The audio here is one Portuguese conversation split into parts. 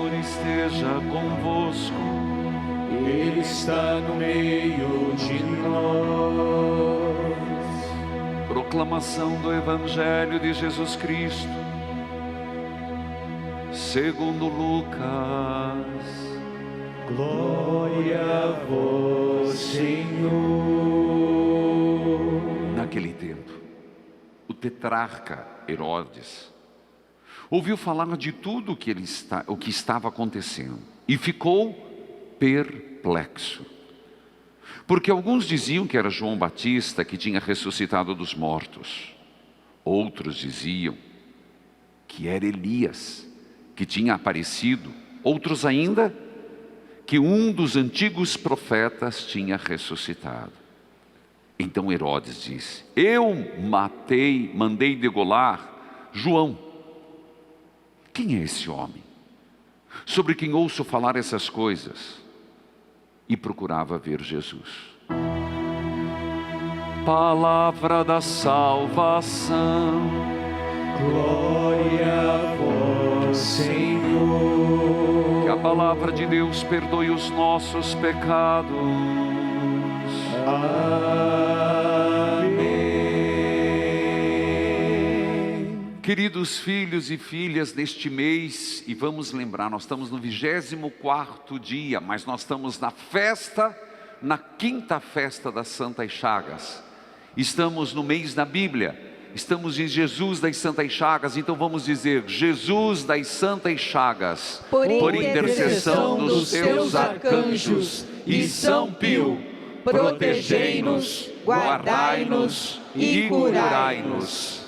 Senhor esteja convosco. Ele está no meio de nós. Proclamação do Evangelho de Jesus Cristo, segundo Lucas. Glória a vós, Senhor. Naquele tempo, o tetrarca Herodes ouviu falar de tudo o que estava acontecendo e ficou perplexo. Porque alguns diziam que era João Batista que tinha ressuscitado dos mortos. Outros diziam que era Elias que tinha aparecido. Outros ainda que um dos antigos profetas tinha ressuscitado. Então Herodes disse: eu mandei degolar João. Quem é esse homem, sobre quem ouço falar essas coisas? E procurava ver Jesus. Palavra da salvação. Glória a vós, Senhor. Que a palavra de Deus perdoe os nossos pecados. Amém. Queridos filhos e filhas, neste mês, e vamos lembrar, nós estamos no 24º dia, mas nós estamos na festa, na quinta festa das Santas Chagas. Estamos no mês da Bíblia, estamos em Jesus das Santas Chagas, então vamos dizer: Jesus das Santas Chagas, por intercessão dos seus arcanjos e São Pio, protegei-nos, guardai-nos e curai-nos.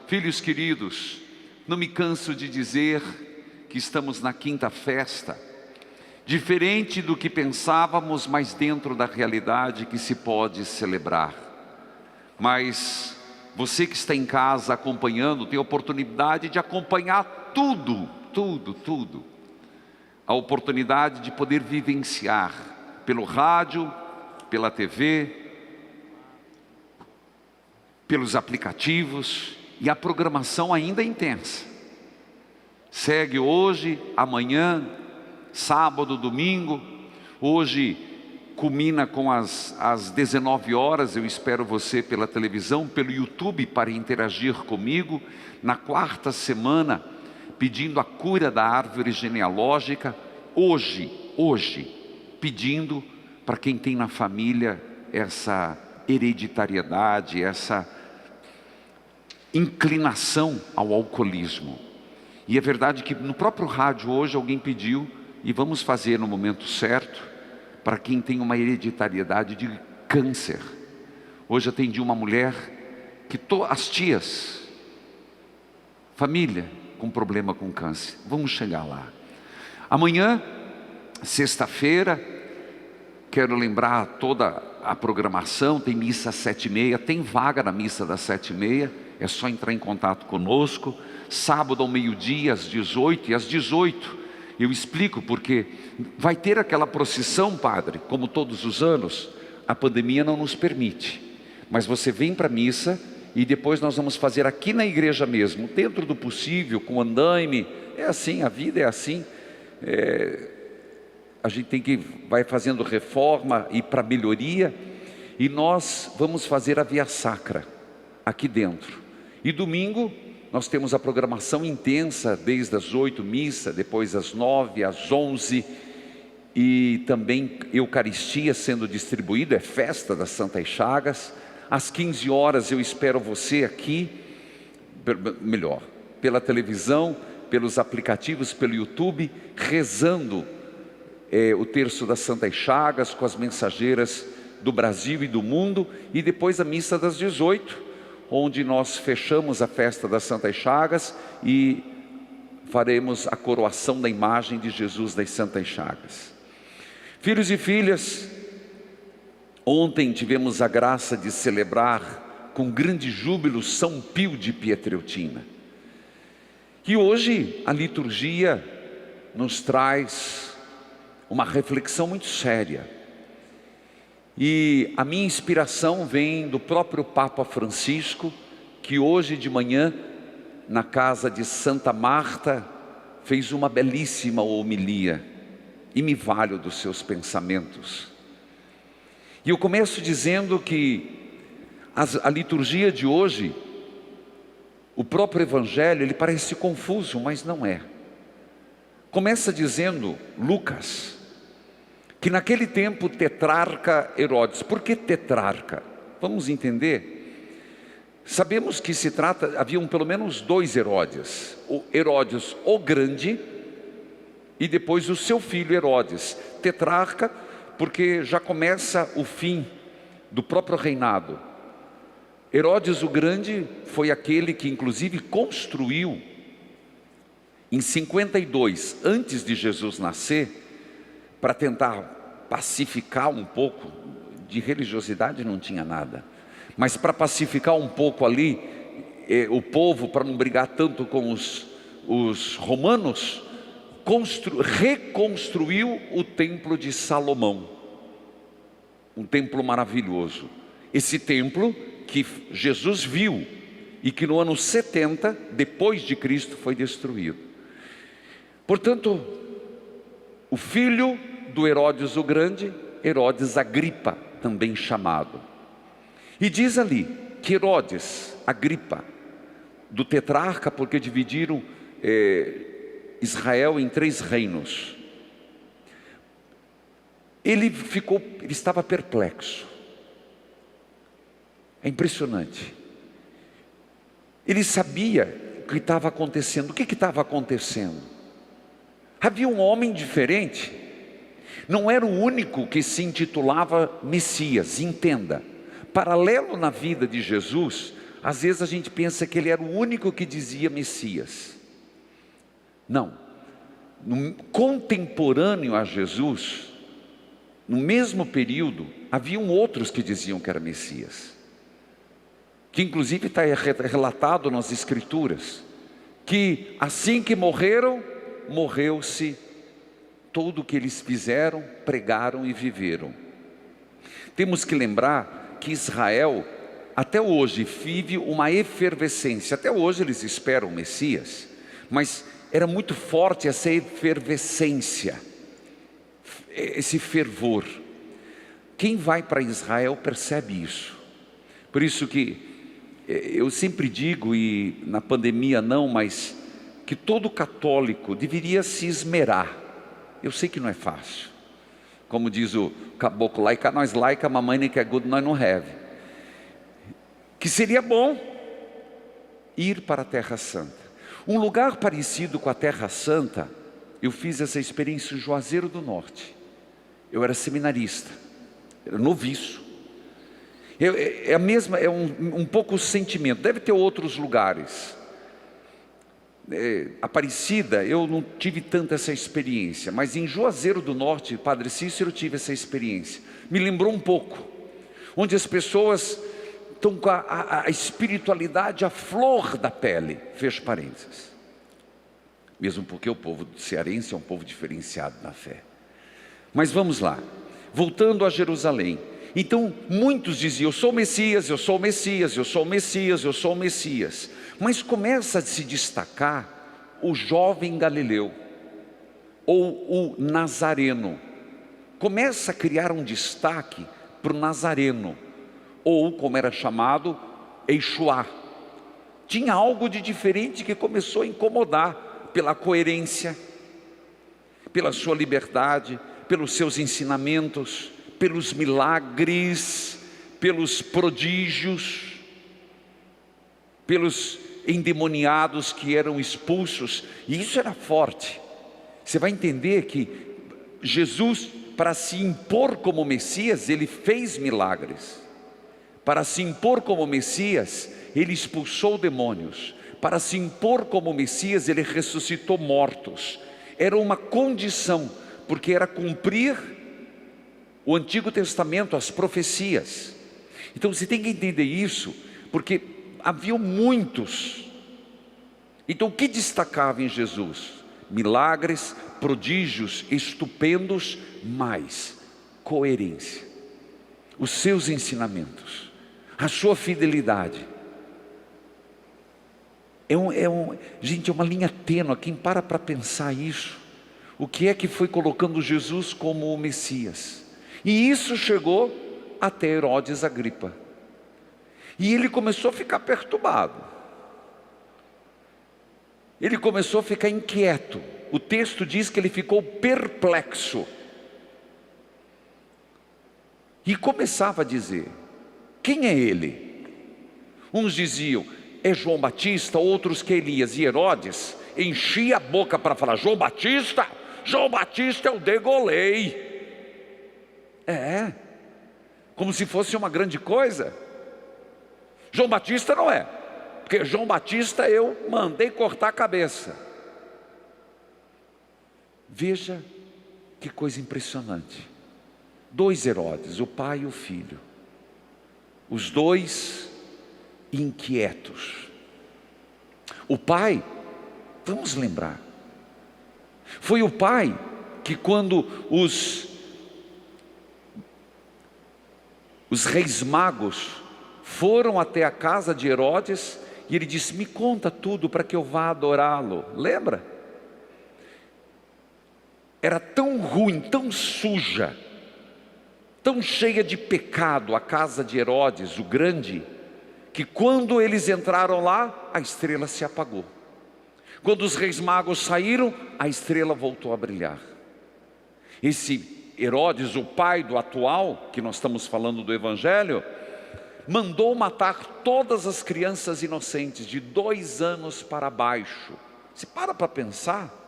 Filhos queridos, não me canso de dizer que estamos na quinta festa, diferente do que pensávamos, mas dentro da realidade que se pode celebrar. Mas você que está em casa acompanhando, tem a oportunidade de acompanhar tudo. A oportunidade de poder vivenciar pelo rádio, pela TV, pelos aplicativos, e a programação ainda é intensa. Segue hoje, amanhã, sábado, domingo. Hoje culmina com às 19 horas, eu espero você pela televisão, pelo YouTube para interagir comigo. Na quarta semana, pedindo a cura da árvore genealógica. Hoje, pedindo para quem tem na família essa hereditariedade, essa inclinação ao alcoolismo. E é verdade que no próprio rádio hoje alguém pediu, e vamos fazer no momento certo, para quem tem uma hereditariedade de câncer. Hoje atendi uma mulher que as tias, família com problema com câncer. Vamos chegar lá. Amanhã, sexta-feira, quero lembrar toda a programação, tem missa às 7h30, tem vaga na missa das 7h30, é só entrar em contato conosco. Sábado ao meio-dia, às 18h, e às 18h eu explico porque vai ter aquela procissão, padre, como todos os anos. A pandemia não nos permite, mas você vem para a missa e depois nós vamos fazer aqui na igreja mesmo, dentro do possível, com andaime. É assim, a vida é assim. A gente vai fazendo reforma e para melhoria, e nós vamos fazer a via sacra aqui dentro. E domingo nós temos a programação intensa, desde as 8 missa, depois às 9, às 11, e também Eucaristia sendo distribuída, é festa das Santas Chagas. Às 15 horas eu espero você aqui, melhor, pela televisão, pelos aplicativos, pelo YouTube, rezando o terço das Santas Chagas com as mensageiras do Brasil e do mundo, e depois a missa das 18, onde nós fechamos a festa das Santas Chagas e faremos a coroação da imagem de Jesus das Santas Chagas. Filhos e filhas, ontem tivemos a graça de celebrar com grande júbilo São Pio de Pietrelcina. E hoje a liturgia nos traz uma reflexão muito séria. E a minha inspiração vem do próprio Papa Francisco, que hoje de manhã, na casa de Santa Marta, fez uma belíssima homilia, e me valho dos seus pensamentos. E eu começo dizendo que a liturgia de hoje, o próprio Evangelho, ele parece confuso, mas não é. Começa dizendo, Lucas, que naquele tempo tetrarca Herodes. Por que tetrarca? Vamos entender. Sabemos que haviam pelo menos 2 Herodes. O Herodes o Grande e depois o seu filho Herodes. Tetrarca, porque já começa o fim do próprio reinado. Herodes o Grande foi aquele que inclusive construiu, em 52, antes de Jesus nascer, para tentar pacificar um pouco, de religiosidade não tinha nada, mas para pacificar um pouco ali, o povo, para não brigar tanto com os romanos, reconstruiu o templo de Salomão, um templo maravilhoso. Esse templo que Jesus viu e que no ano 70, depois de Cristo, foi destruído. Portanto, o filho do Herodes o Grande, Herodes Agripa, também chamado. E diz ali que Herodes Agripa, do tetrarca, porque dividiram Israel em 3 reinos. Ele estava perplexo. É impressionante. Ele sabia o que estava acontecendo. O que estava acontecendo? Havia um homem diferente. Não era o único que se intitulava Messias. Entenda, paralelo na vida de Jesus, às vezes a gente pensa que ele era o único que dizia Messias. Não. Contemporâneo a Jesus, no mesmo período, haviam outros que diziam que era Messias, que inclusive está relatado nas Escrituras, que assim que morreram, morreu-se tudo o que eles fizeram, pregaram e viveram. Temos que lembrar que Israel, até hoje, vive uma efervescência. Até hoje eles esperam o Messias, mas era muito forte essa efervescência, esse fervor. Quem vai para Israel percebe isso. Por isso que eu sempre digo, e na pandemia não, mas que todo católico deveria se esmerar. Eu sei que não é fácil. Como diz o caboclo, laica nós laica, mamãe nem que é good nós não have. Que seria bom ir para a Terra Santa. Um lugar parecido com a Terra Santa, eu fiz essa experiência em Juazeiro do Norte. Eu era seminarista, era noviço. É um pouco o sentimento. Deve ter outros lugares. Aparecida, eu não tive tanta essa experiência, mas em Juazeiro do Norte, Padre Cícero, tive essa experiência. Me lembrou um pouco, onde as pessoas estão com a espiritualidade à flor da pele. Fecho parênteses. Mesmo porque o povo cearense é um povo diferenciado na fé. Mas vamos lá, voltando a Jerusalém. Então muitos diziam, eu sou o Messias, eu sou o Messias, eu sou o Messias, eu sou o Messias. Mas começa a se destacar o jovem Galileu, ou o Nazareno. Começa a criar um destaque para o Nazareno, ou como era chamado, Yeshua. Tinha algo de diferente que começou a incomodar, pela coerência, pela sua liberdade, pelos seus ensinamentos, pelos milagres, pelos prodígios, pelos endemoniados que eram expulsos. E isso era forte. Você vai entender que Jesus, para se impor como Messias, ele fez milagres. Para se impor como Messias, ele expulsou demônios. Para se impor como Messias, ele ressuscitou mortos. Era uma condição, porque era cumprir o Antigo Testamento, as profecias. Então você tem que entender isso, porque haviam muitos. Então o que destacava em Jesus? Milagres, prodígios estupendos, mas coerência. Os seus ensinamentos, a sua fidelidade. Gente, é uma linha tênue. Quem para pensar isso, o que é que foi colocando Jesus como o Messias? E isso chegou até Herodes Agripa. E ele começou a ficar perturbado. Ele começou a ficar inquieto. O texto diz que ele ficou perplexo. E começava a dizer: quem é ele? Uns diziam: é João Batista, outros que é Elias. E Herodes enchia a boca para falar: João Batista eu degolei. Como se fosse uma grande coisa. João Batista não é, porque João Batista eu mandei cortar a cabeça. Veja que coisa impressionante. 2 Herodes, o pai e o filho, os dois inquietos. O pai, vamos lembrar, foi o pai que quando os reis magos foram até a casa de Herodes, e ele disse: me conta tudo para que eu vá adorá-lo. Lembra? Era tão ruim, tão suja, tão cheia de pecado a casa de Herodes, o grande, que quando eles entraram lá, a estrela se apagou. Quando os reis magos saíram, a estrela voltou a brilhar. Esse Herodes, o pai do atual, que nós estamos falando do Evangelho, mandou matar todas as crianças inocentes de 2 anos para baixo. Você para pensar?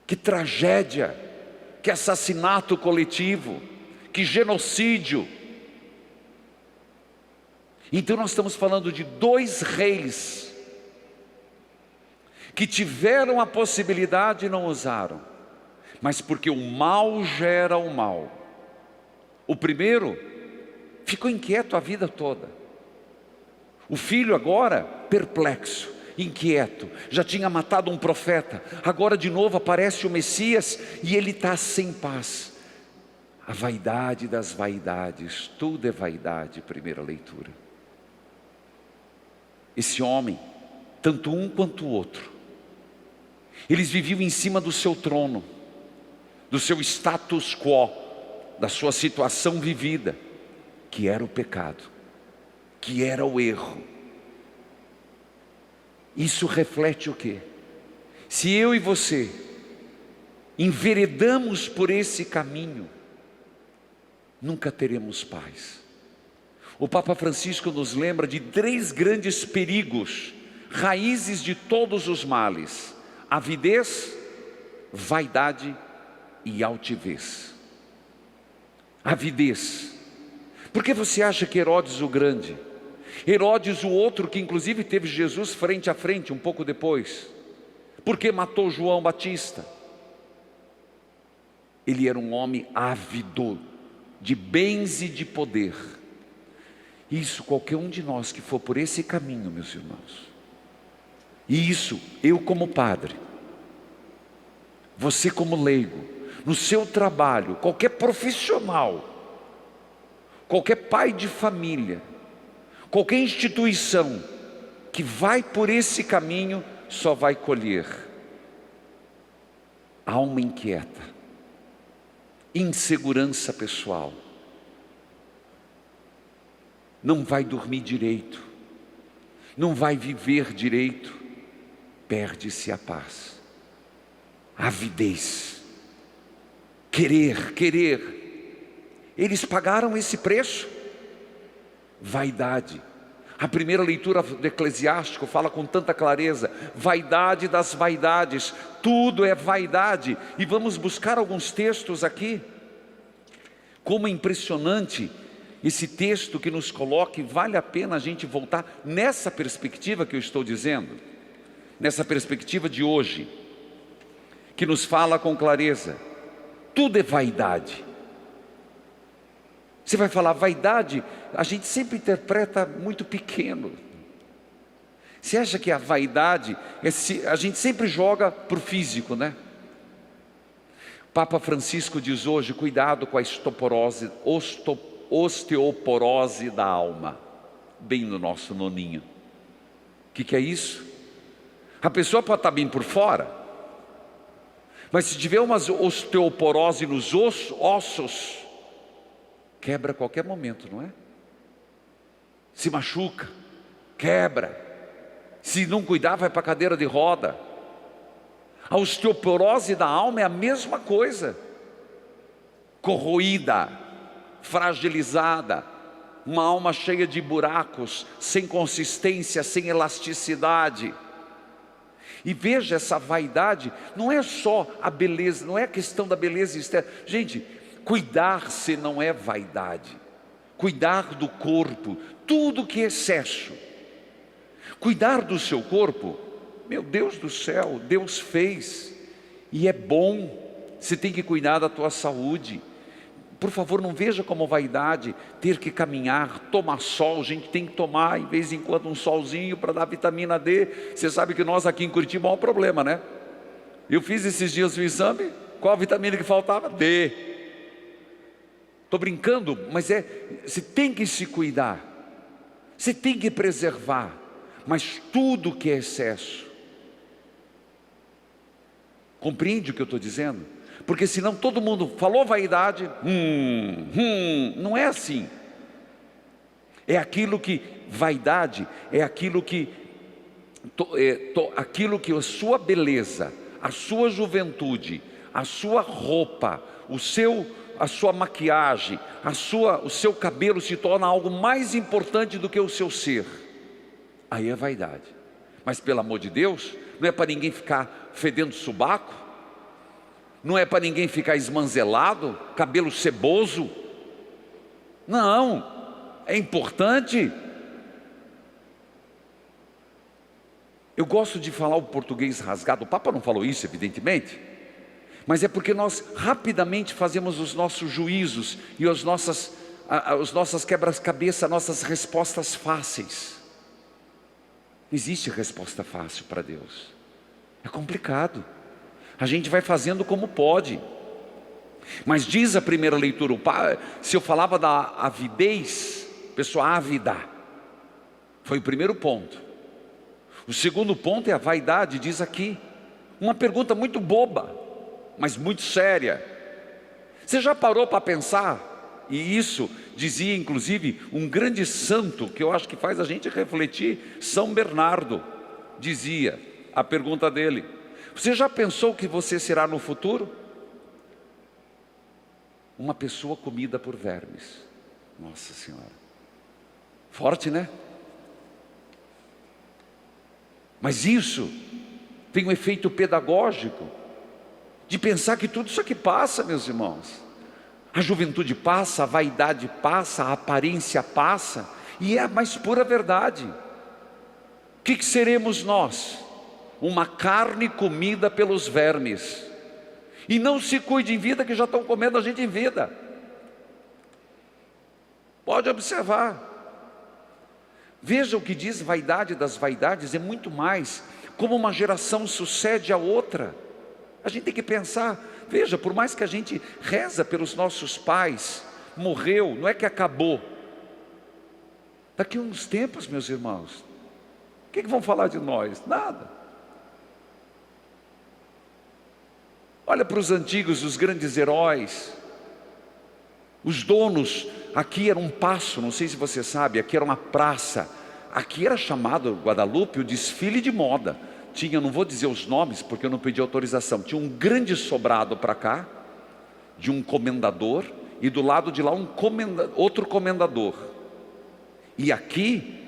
Que tragédia, que assassinato coletivo, que genocídio. Então nós estamos falando de 2 reis que tiveram a possibilidade e não usaram, mas porque o mal gera o mal. O primeiro ficou inquieto a vida toda. O filho agora perplexo, inquieto, já tinha matado um profeta, agora de novo aparece o Messias e ele está sem paz. A vaidade das vaidades, tudo é vaidade, primeira leitura. Esse homem, tanto um quanto o outro, eles viviam em cima do seu trono, do seu status quo, da sua situação vivida, que era o pecado, que era o erro. Isso reflete o quê? Se eu e você enveredamos por esse caminho, nunca teremos paz. O Papa Francisco nos lembra de 3 grandes perigos, raízes de todos os males: avidez, vaidade e altivez. Avidez. Por que você acha que Herodes o grande, Herodes o outro que inclusive teve Jesus frente a frente um pouco depois, por que matou João Batista? Ele era um homem ávido de bens e de poder. Isso qualquer um de nós que for por esse caminho, meus irmãos, e isso eu como padre, você como leigo, no seu trabalho, qualquer profissional, qualquer pai de família, qualquer instituição que vai por esse caminho, só vai colher alma inquieta, insegurança pessoal, não vai dormir direito, não vai viver direito, perde-se a paz, avidez, querer. Eles pagaram esse preço. Vaidade. A primeira leitura do Eclesiástico fala com tanta clareza: vaidade das vaidades, tudo é vaidade. E vamos buscar alguns textos aqui. Como é impressionante esse texto que nos coloca, e vale a pena a gente voltar nessa perspectiva que eu estou dizendo, nessa perspectiva de hoje, que nos fala com clareza: tudo é vaidade. Você vai falar vaidade, a gente sempre interpreta muito pequeno. Você acha que a vaidade, a gente sempre joga para o físico, né? Papa Francisco diz hoje: cuidado com a osteoporose da alma, bem no nosso noninho. que é isso? A pessoa pode estar bem por fora, mas se tiver uma osteoporose nos ossos, quebra a qualquer momento, não é? Se machuca, quebra. Se não cuidar, vai para a cadeira de roda. A osteoporose da alma é a mesma coisa. Corroída, fragilizada, uma alma cheia de buracos, sem consistência, sem elasticidade. E veja, essa vaidade não é só a beleza, não é a questão da beleza externa. Gente, cuidar-se não é vaidade. Cuidar do corpo, tudo que é excesso. Cuidar do seu corpo, meu Deus do céu, Deus fez, e é bom. Você tem que cuidar da tua saúde. Por favor, não veja como vaidade ter que caminhar, tomar sol. Gente, tem que tomar, em vez em quando, um solzinho para dar vitamina D. Você sabe que nós aqui em Curitiba há um problema, né? Eu fiz esses dias o exame, qual a vitamina que faltava? D. Estou brincando, mas você tem que se cuidar, você tem que preservar, mas tudo que é excesso. Compreende o que eu estou dizendo? Porque senão todo mundo falou vaidade, não é assim. É aquilo que, vaidade, é aquilo que, aquilo que a sua beleza, a sua juventude, a sua roupa, a sua maquiagem, o seu cabelo se torna algo mais importante do que o seu ser. Aí é vaidade. Mas pelo amor de Deus, não é para ninguém ficar fedendo subaco, não é para ninguém ficar esmanzelado, cabelo ceboso. Não, é importante. Eu gosto de falar o português rasgado. O Papa não falou isso, evidentemente, mas é porque nós rapidamente fazemos os nossos juízos e as nossas quebras-cabeça, nossas respostas fáceis. Não existe resposta fácil para Deus. É complicado. A gente vai fazendo como pode. Mas diz a primeira leitura, se eu falava da avidez, pessoa ávida, foi o primeiro ponto. O segundo ponto é a vaidade, diz aqui. Uma pergunta muito boba, mas muito séria. Você já parou para pensar? E isso dizia inclusive um grande santo, que eu acho que faz a gente refletir, São Bernardo, dizia, a pergunta dele: você já pensou que você será no futuro? Uma pessoa comida por vermes. Nossa Senhora, forte, né? Mas isso tem um efeito pedagógico, de pensar que tudo isso aqui passa, meus irmãos. A juventude passa, a vaidade passa, a aparência passa, e é a mais pura verdade. O que seremos nós? Uma carne comida pelos vermes. E não se cuide em vida, que já estão comendo a gente em vida. Pode observar. Veja o que diz vaidade das vaidades, é muito mais como uma geração sucede a outra. A gente tem que pensar, veja, por mais que a gente reza pelos nossos pais, morreu, não é que acabou. Daqui a uns tempos, meus irmãos, o que vão falar de nós? Nada. Olha para os antigos, os grandes heróis, os donos. Aqui era um paço, não sei se você sabe, aqui era uma praça. Aqui era chamado, Guadalupe, o desfile de moda. Tinha, não vou dizer os nomes porque eu não pedi autorização, tinha um grande sobrado para cá, de um comendador, e do lado de lá outro comendador. E aqui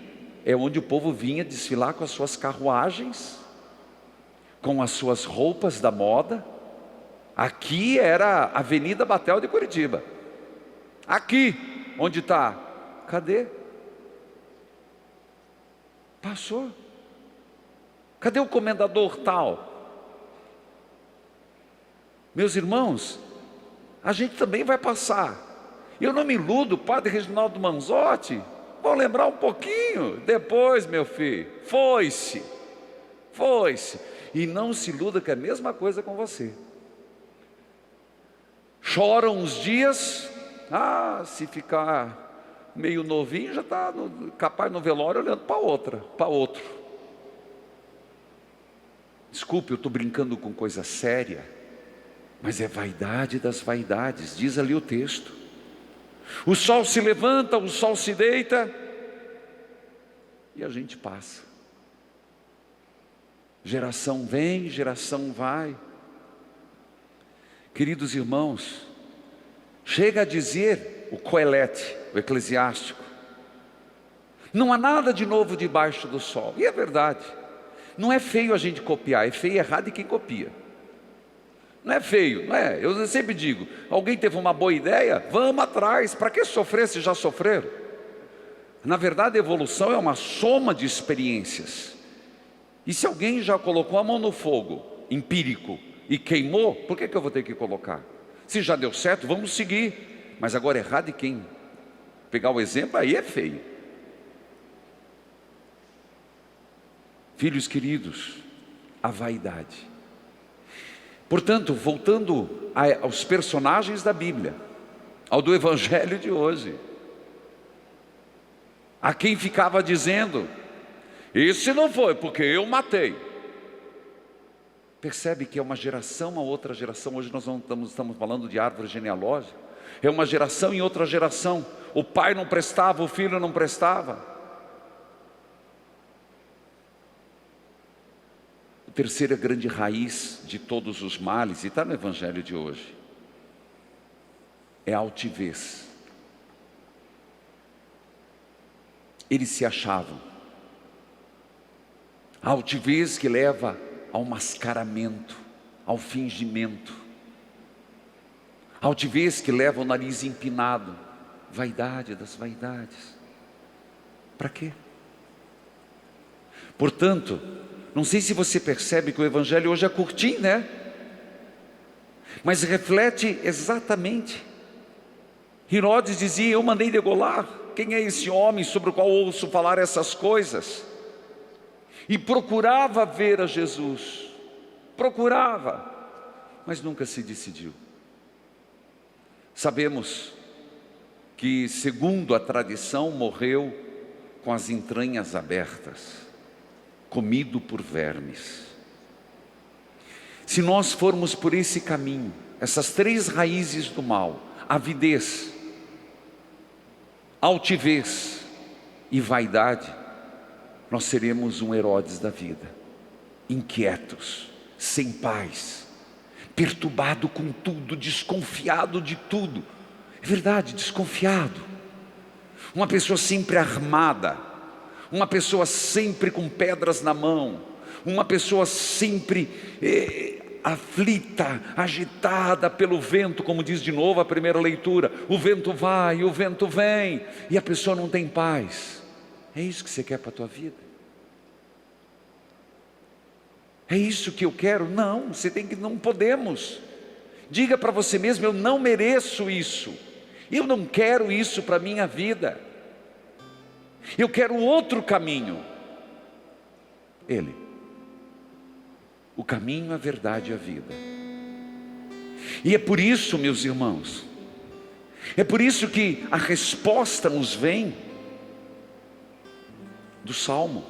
é onde o povo vinha desfilar com as suas carruagens, com as suas roupas da moda. Aqui era a Avenida Batel de Curitiba. Aqui, onde está? Cadê? Passou. Cadê o comendador tal? Meus irmãos, a gente também vai passar. Eu não me iludo, Padre Reginaldo Manzotti, vou lembrar um pouquinho depois, meu filho. Foi-se. E não se iluda que é a mesma coisa com você. Choram uns dias, se ficar meio novinho, já está capaz no velório olhando para outro. Desculpe, eu estou brincando com coisa séria, mas é vaidade das vaidades, diz ali o texto. O sol se levanta, o sol se deita, e a gente passa. Geração vem, geração vai. Queridos irmãos, chega a dizer o Coelete, o eclesiástico, não há nada de novo debaixo do sol. E é verdade. Não é feio a gente copiar, é feio e errado de quem copia. Não é feio, não é? Eu sempre digo, alguém teve uma boa ideia, vamos atrás. Para que sofrer se já sofreram? Na verdade, a evolução é uma soma de experiências. E se alguém já colocou a mão no fogo, empírico, e queimou, por que eu vou ter que colocar? Se já deu certo, vamos seguir. Mas agora errado de quem pegar o exemplo, aí é feio. Filhos queridos, a vaidade. Portanto, voltando aos personagens da Bíblia, ao do Evangelho de hoje, a quem ficava dizendo, esse não foi porque eu matei. Percebe que é uma geração a outra geração. Hoje nós não estamos falando de árvore genealógica. É uma geração em outra geração. O pai não prestava, o filho não prestava. A terceira grande raiz de todos os males, e está no Evangelho de hoje, é a altivez. Eles se achavam. A altivez que leva ao mascaramento, ao fingimento. A altivez que leva ao nariz empinado. Vaidade das vaidades. Para quê? Portanto, não sei se você percebe que o Evangelho hoje é curtinho, né? Mas reflete exatamente. Herodes dizia, eu mandei degolar. Quem é esse homem sobre o qual ouço falar essas coisas? E procurava ver a Jesus. Procurava, mas nunca se decidiu. Sabemos que, segundo a tradição, morreu com as entranhas abertas, comido por vermes. Se nós formos por esse caminho, essas três raízes do mal, avidez, altivez e vaidade, nós seremos um Herodes da vida, inquietos, sem paz, perturbado com tudo, desconfiado de tudo. É verdade, desconfiado. Uma pessoa sempre armada, uma pessoa sempre com pedras na mão, uma pessoa sempre aflita, agitada pelo vento, como diz de novo a primeira leitura, o vento vai, o vento vem, e a pessoa não tem paz. É isso que você quer para a tua vida? É isso que eu quero? Não, não podemos. Diga para você mesmo, eu não mereço isso, eu não quero isso para a minha vida, eu quero outro caminho. Ele, o caminho, a verdade e a vida. E é por isso, meus irmãos, é por isso que a resposta nos vem do Salmo.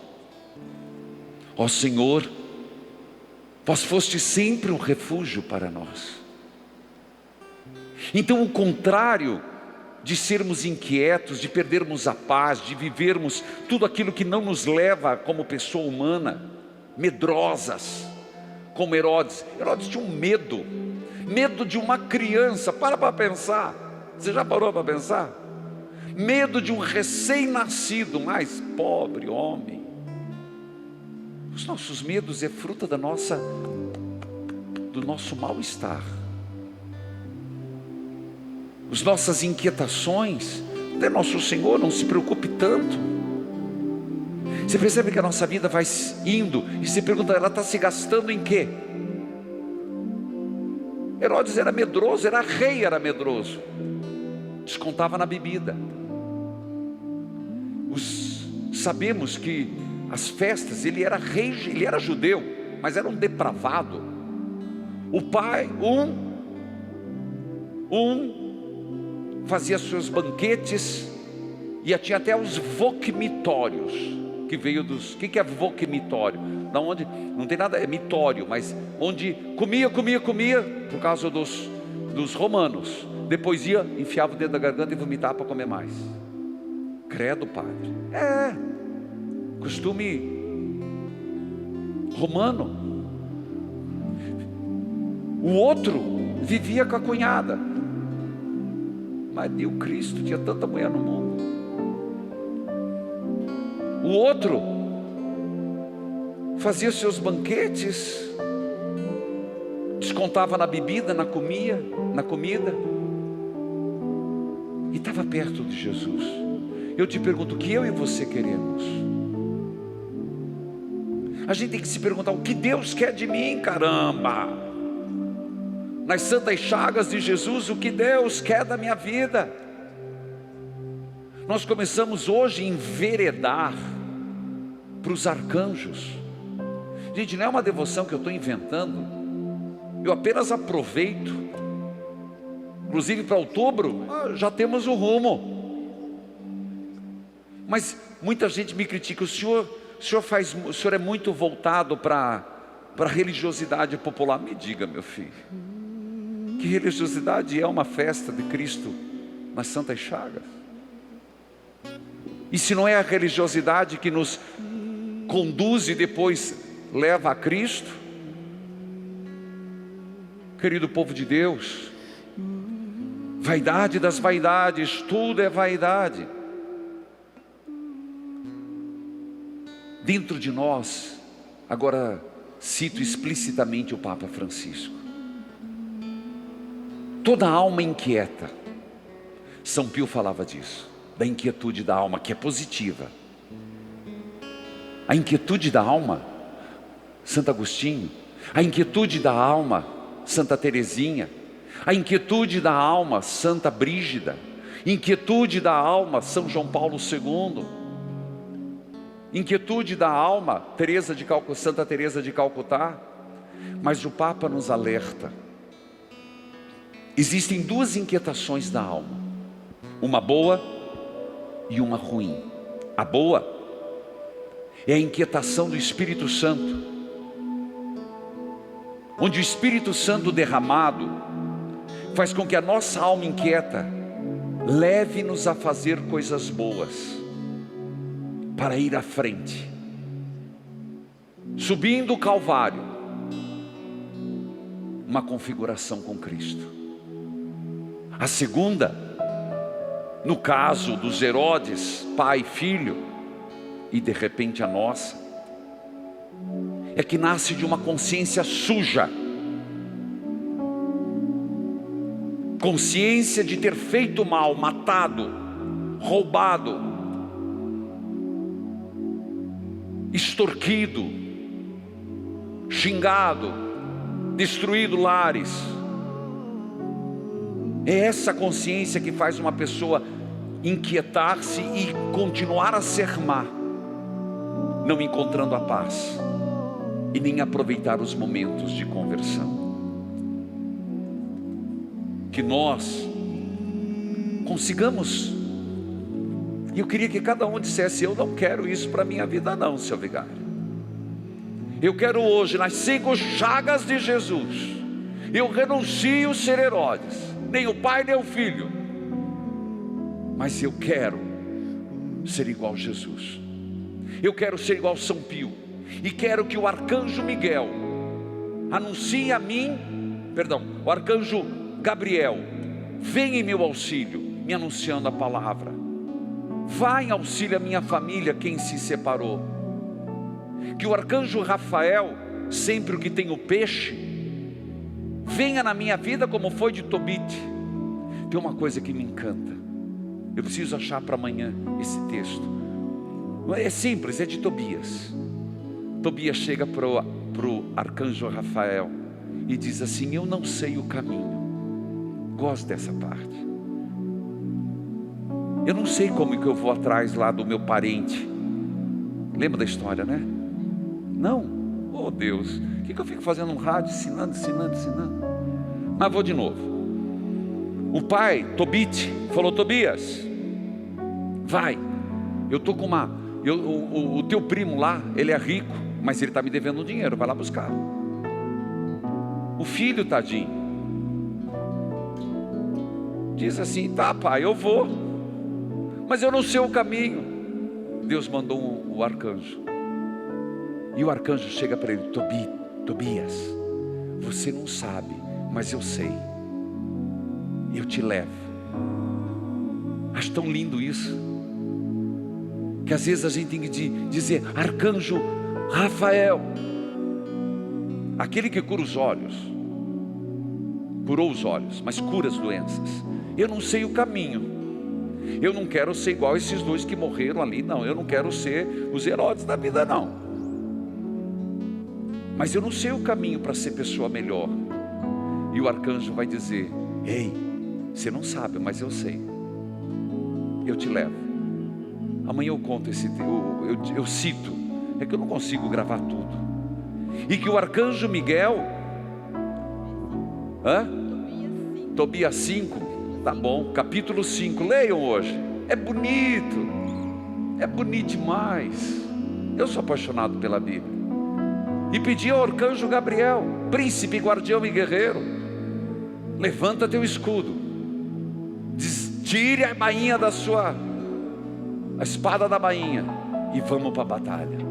Ó Senhor, vós foste sempre um refúgio para nós. Então, o contrário de sermos inquietos, de perdermos a paz, de vivermos tudo aquilo que não nos leva como pessoa humana, medrosas, como Herodes. Herodes tinha um medo de uma criança. Para pensar. Você já parou para pensar? Medo de um recém-nascido, mais pobre homem. Os nossos medos é fruto do nosso mal-estar. As nossas inquietações, até nosso Senhor, não se preocupe tanto. Você percebe que a nossa vida vai indo e se pergunta, ela está se gastando em quê? Herodes era medroso, era rei, era medroso, descontava na bebida. Sabemos que as festas, ele era rei, ele era judeu, mas era um depravado. O pai, fazia seus banquetes, e tinha até os vomitórios, que veio dos... O que é voquemitório? Da onde, não tem nada, é mitório, mas onde comia por causa dos romanos. Depois ia, enfiava o dedo na garganta e vomitava para comer mais. Credo, padre. É costume romano. O outro vivia com a cunhada. Mas o Cristo tinha tanta mulher no mundo. O outro fazia seus banquetes, descontava na bebida, na comida, e estava perto de Jesus. Eu te pergunto, o que eu e você queremos? A gente tem que se perguntar, o que Deus quer de mim, caramba? Nas santas chagas de Jesus, o que Deus quer da minha vida? Nós começamos hoje a enveredar para os arcanjos. Gente, não é uma devoção que eu estou inventando, eu apenas aproveito. Inclusive para outubro, já temos o rumo. Mas muita gente me critica, o senhor é muito voltado para a religiosidade popular. Me diga, meu filho, que religiosidade é uma festa de Cristo nas santas chagas? E se não é a religiosidade que nos conduz e depois leva a Cristo? Querido povo de Deus, vaidade das vaidades, tudo é vaidade. Dentro de nós, agora cito explicitamente o Papa Francisco, toda alma inquieta, São Pio falava disso, da inquietude da alma, que é positiva. A inquietude da alma, Santo Agostinho. A inquietude da alma, Santa Teresinha. A inquietude da alma, Santa Brígida. Inquietude da alma, São João Paulo II. Inquietude da alma, Santa Teresa de Calcutá. Mas o Papa nos alerta. Existem duas inquietações da alma, uma boa e uma ruim. A boa é a inquietação do Espírito Santo, onde o Espírito Santo derramado faz com que a nossa alma inquieta leve-nos a fazer coisas boas, para ir à frente, subindo o Calvário, uma configuração com Cristo. A segunda, no caso dos Herodes, pai e filho, e de repente a nossa, é que nasce de uma consciência suja, consciência de ter feito mal, matado, roubado, extorquido, xingado, destruído lares. É essa consciência que faz uma pessoa inquietar-se e continuar a ser má, não encontrando a paz e nem aproveitar os momentos de conversão. Que nós consigamos, e eu queria que cada um dissesse: eu não quero isso para a minha vida não, seu vigário. Eu quero hoje, nas 5 chagas de Jesus, eu renuncio ser Herodes, nem o pai nem o filho, mas eu quero ser igual a Jesus. Eu quero ser igual a São Pio, e quero que o arcanjo Miguel anuncie a mim, o arcanjo Gabriel venha em meu auxílio, me anunciando a palavra. Vá em auxílio a minha família, quem se separou. Que o arcanjo Rafael, sempre o que tem o peixe, venha na minha vida como foi de Tobite. Tem uma coisa que me encanta, eu preciso achar para amanhã esse texto. É simples, é de Tobias. Tobias chega para o arcanjo Rafael e diz assim: eu não sei o caminho. Gosto dessa parte. Eu não sei como que eu vou atrás lá do meu parente. Lembra da história, né? Não, oh Deus, o que eu fico fazendo um rádio, ensinando. Mas vou de novo. O pai, Tobite, falou: Tobias, vai, eu estou com o teu primo lá, ele é rico, mas ele está me devendo um dinheiro, vai lá buscar. O filho, tadinho, diz assim: tá, pai, eu vou, mas eu não sei o caminho. Deus mandou o arcanjo, e o arcanjo chega para ele: Tobias, você não sabe, mas eu sei, eu te levo. Acho tão lindo isso, que às vezes a gente tem que dizer: arcanjo Rafael, aquele que cura os olhos, curou os olhos, mas cura as doenças. Eu não sei o caminho, eu não quero ser igual esses dois que morreram ali, não. Eu não quero ser os Herodes da vida, não. Mas eu não sei o caminho para ser pessoa melhor. E o arcanjo vai dizer: ei, você não sabe, mas eu sei, eu te levo. Amanhã eu conto eu cito, é que eu não consigo gravar tudo. E que o arcanjo Miguel, Tobias 5, tá bom, capítulo 5, leiam hoje, é bonito demais. Eu sou apaixonado pela Bíblia. E pedi ao arcanjo Gabriel, príncipe, guardião e guerreiro: levanta teu escudo, tire a bainha a espada da bainha, e vamos para a batalha.